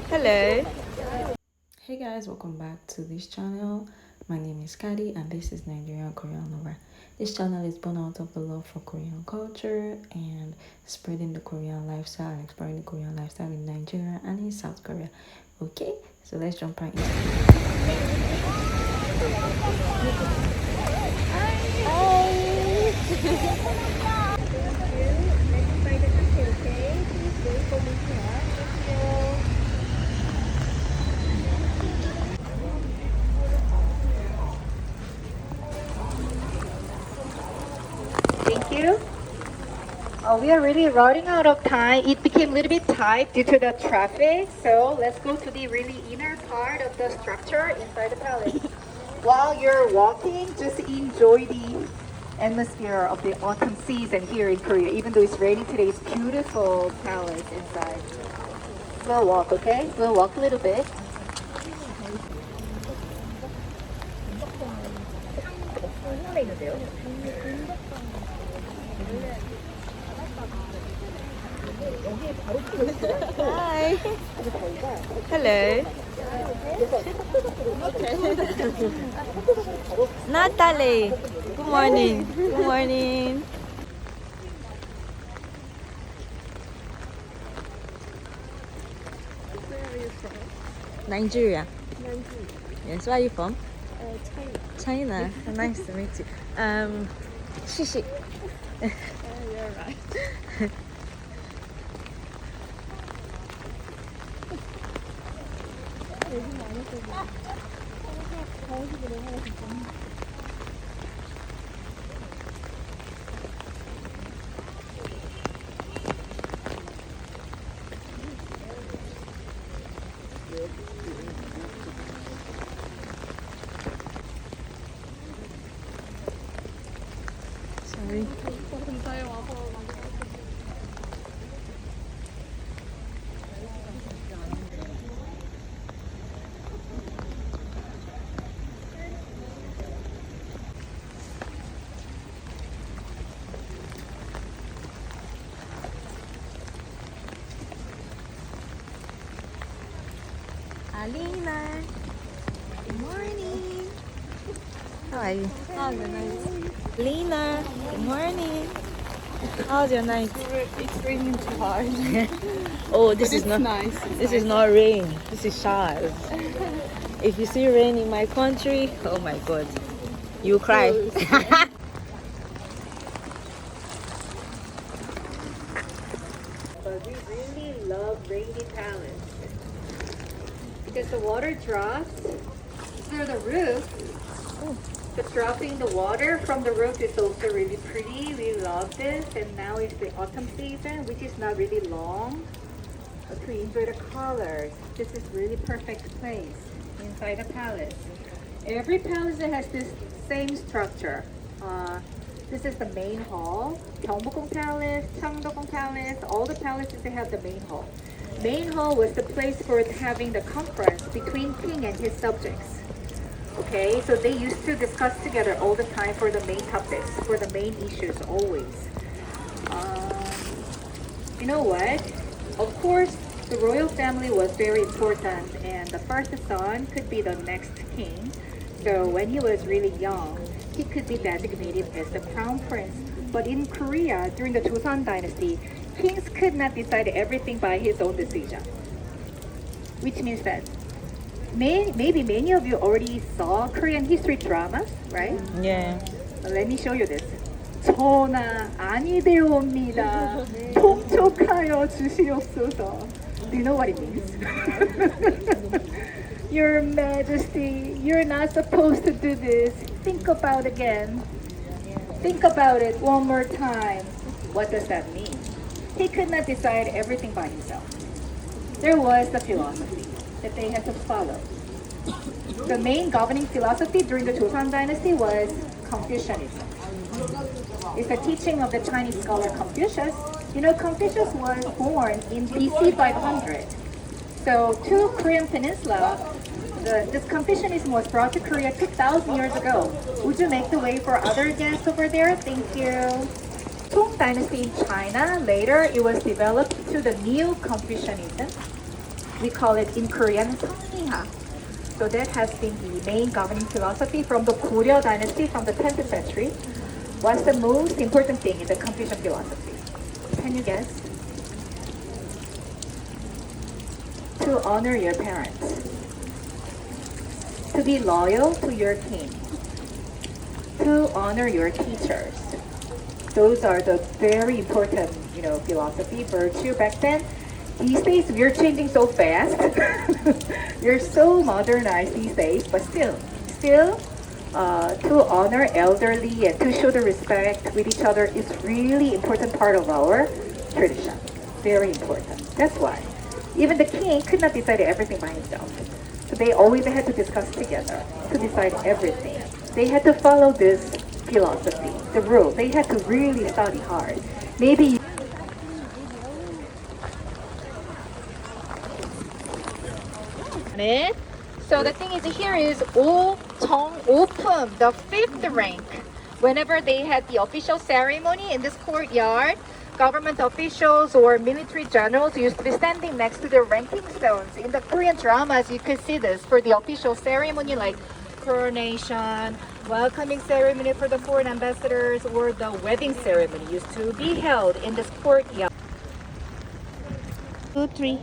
Hello. Hey guys, welcome back to this channel. My name is Kadi and this is Nigerian Korean Lover. This channel is born out of the love for Korean culture and spreading the Korean lifestyle and exploring the Korean lifestyle in Nigeria and in South Korea. Okay, so let's jump right into Thank you. We are really running out of time. It became a little bit tight due to the traffic. So let's go to the really inner part of the structure inside the palace. While you're walking, just enjoy the atmosphere of the autumn season here in Korea. Even though it's raining today, it's beautiful palace inside. Slow walk, okay? We'll walk a little bit. Hi. Hello. Natalie. Good morning. Good morning. Where are you from? Nigeria. Nigeria. Yes, where are you from? China. China. Nice to meet you. Shishi. You're right. Sorry. 근처에 와서 Alina. Good morning. How are you? how's your night? Lena. Good morning. How's your night? It's raining too hard. Oh, this But is it's not nice. this is not rain. This is showers. If you see rain in my country, oh my god, you cry. But we really love rainy palace because the water drops through the roof. But dropping the water from the roof is also really pretty. We love this, and now it's the autumn season, which is not really long. But to enjoy the colors, this is really perfect place inside the palace. Every palace has this same structure. This is the main hall. Gyeongbokgung Palace, Cheongdokgung Palace, all the palaces they have the main hall. Main hall was the place for having the conference between king and his subjects. Okay, so they used to discuss together all the time for the main topics, for the main issues always. You know what? Of course, the royal family was very important, and the first son could be the next king. So when he was really young, he could be designated as the crown prince. But in Korea, during the Joseon dynasty, kings could not decide everything by his own decision. Which means that maybe many of you already saw Korean history dramas, right? Yeah. Let me show you this. 전하 아니 되옵니다. 통촉하여 주시옵소서. Do you know what it means? Your Majesty, you're not supposed to do this. Think about it again. Think about it one more time. What does that mean? He could not decide everything by himself. There was the philosophy that they had to follow. The main governing philosophy during the Joseon dynasty was Confucianism. It's the teaching of the Chinese scholar Confucius. You know, Confucius was born in BC 500. So to Korean Peninsula, this Confucianism was brought to Korea 2,000 years ago. Would you make the way for other guests over there? Thank you. Song dynasty in China, later it was developed to the Neo-Confucianism. We call it in Korean 성리학. So that has been the main governing philosophy from the Goryeo dynasty from the 10th century. What's the most important thing in the Confucian philosophy? Can you guess? To honor your parents. To be loyal to your king. To honor your teachers. Those are the very important, philosophy, virtue back then. These days, we're changing so fast. We're so modernized these days, but still, to honor elderly and to show the respect with each other is really important part of our tradition. Very important. That's why. Even the king could not decide everything by himself. So they always had to discuss together to decide everything. They had to follow this philosophy, the rule. They had to really study hard. Maybe so the thing is here is O Jong-opum, the fifth rank. Whenever they had the official ceremony in this courtyard, government officials or military generals used to be standing next to their ranking stones. In the Korean dramas, you could see this for the official ceremony like coronation, welcoming ceremony for the foreign ambassadors, or the wedding ceremony used to be held in this courtyard. 2, 3.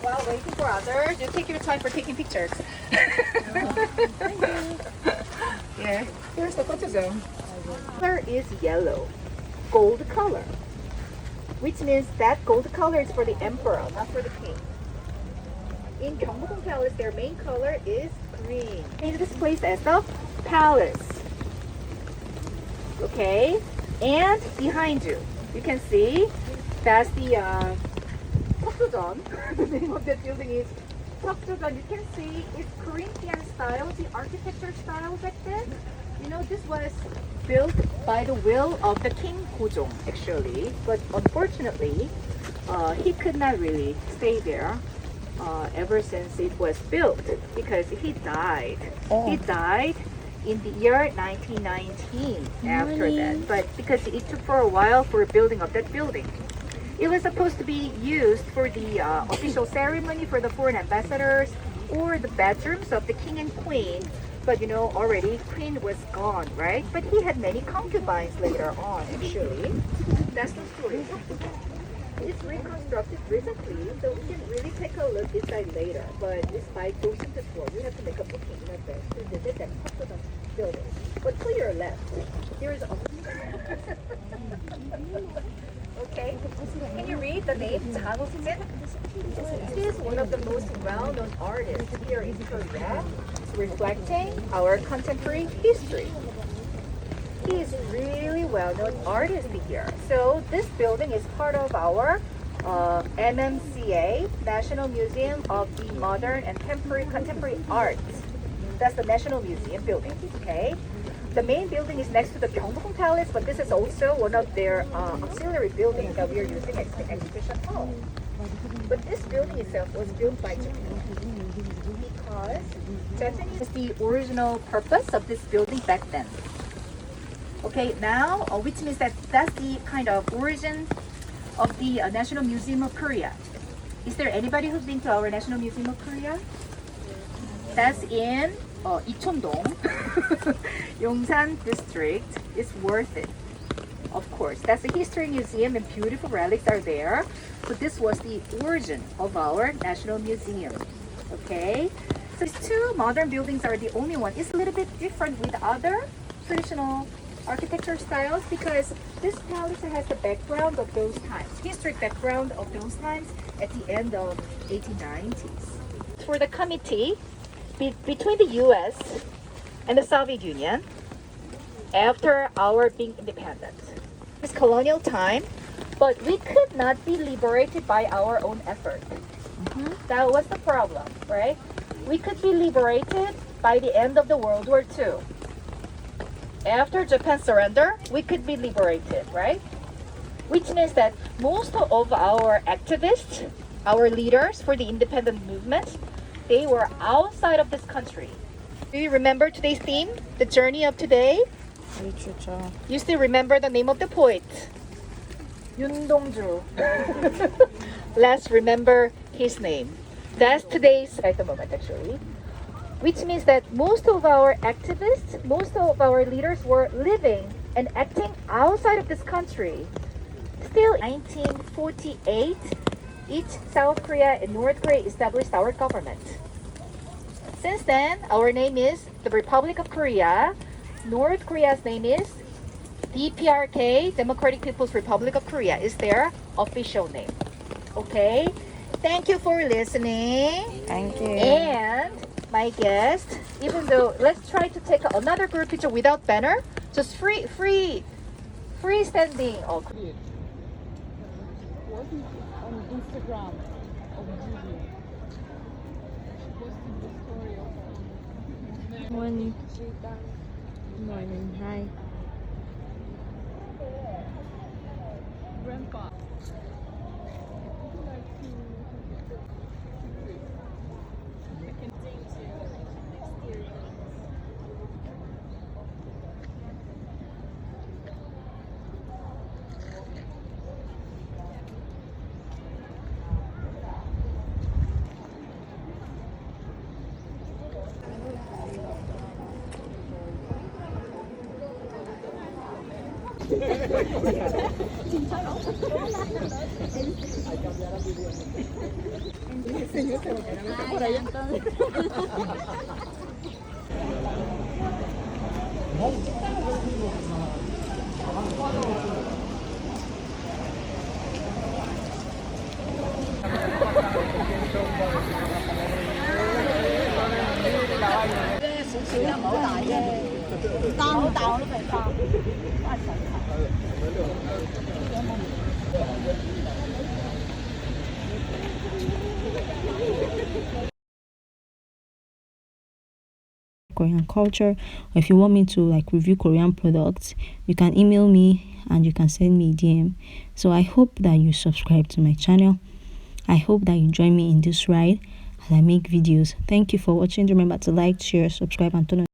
While waiting for others, you take your time for taking pictures. Yeah, here's the photo zone. Color is yellow, gold color, which means that gold color is for the emperor, not for the king. In Gyeongbokgung Palace, their main color is green. In this place as the palace. Okay, and behind you, you can see that's the Seokjojeon. The name of that building is Seokjojeon. You can see it's Corinthian style, the architecture style back then. This was built by the will of the King Gojong, actually. But unfortunately, he could not really stay there ever since it was built because he died. Oh. He died in the year 1919 after that. But because it took for a while for building of that building. It was supposed to be used for the official ceremony for the foreign ambassadors or the bedrooms of the king and queen. But already queen was gone, right? But he had many concubines later on, actually. That's the story. It's reconstructed recently, so we can really take a look inside later. But it's by Dosin the tour. We have to make a booking in advance to visit that building. But to your left, there is a okay, can you read the name? Jang Uk-min? He is one of the most well-known artists here in Korea, reflecting our contemporary history. He is really well-known artist here. So this building is part of our MMCA, National Museum of the Modern and Contemporary Arts. That's the National Museum building, okay? The main building is next to the Gyeongbokgung Palace, but this is also one of their auxiliary buildings that we are using as the exhibition hall. But this building itself was built by Japan because Japanese is the original purpose of this building back then. Okay, now, which means that that's the kind of origin of the National Museum of Korea. Is there anybody who's been to our National Museum of Korea? That's in Icheondong, Yongsan district. Is worth it. Of course, that's a history museum and beautiful relics are there. So this was the origin of our National Museum. Okay, so these two modern buildings are the only one. It's a little bit different with other traditional architecture styles because this palace has the background of those times, historic background of those times at the end of 1890s. For the committee between the US and the Soviet Union after our being independent. It's colonial time, but we could not be liberated by our own effort. That was the problem, right? We could be liberated by the end of the World War II. After Japan's surrender, we could be liberated, right? Which means that most of our activists, our leaders for the independent movement, they were outside of this country. Do you remember today's theme? The journey of today? literature. You still remember the name of the poet? Yoon Let's remember his name. That's today's at the moment actually. Which means that most of our activists, most of our leaders were living and acting outside of this country. Still, 1948, each South Korea and North Korea established our government. Since then, our name is the Republic of Korea. North Korea's name is DPRK, Democratic People's Republic of Korea, is their official name. Okay? Thank you for listening. Thank you. And my guest, even though, let's try to take another group picture without banner. Just free standing. Oh, Was on Instagram of Juju. She posted the story of Morning. Hi. grandpa. Korean culture, or if you want me to like review Korean products, you can email me and you can send me a DM. So I hope that you subscribe to my channel. I hope that you join me in this ride as I make videos. Thank you for watching. Remember to like, share, subscribe, and turn on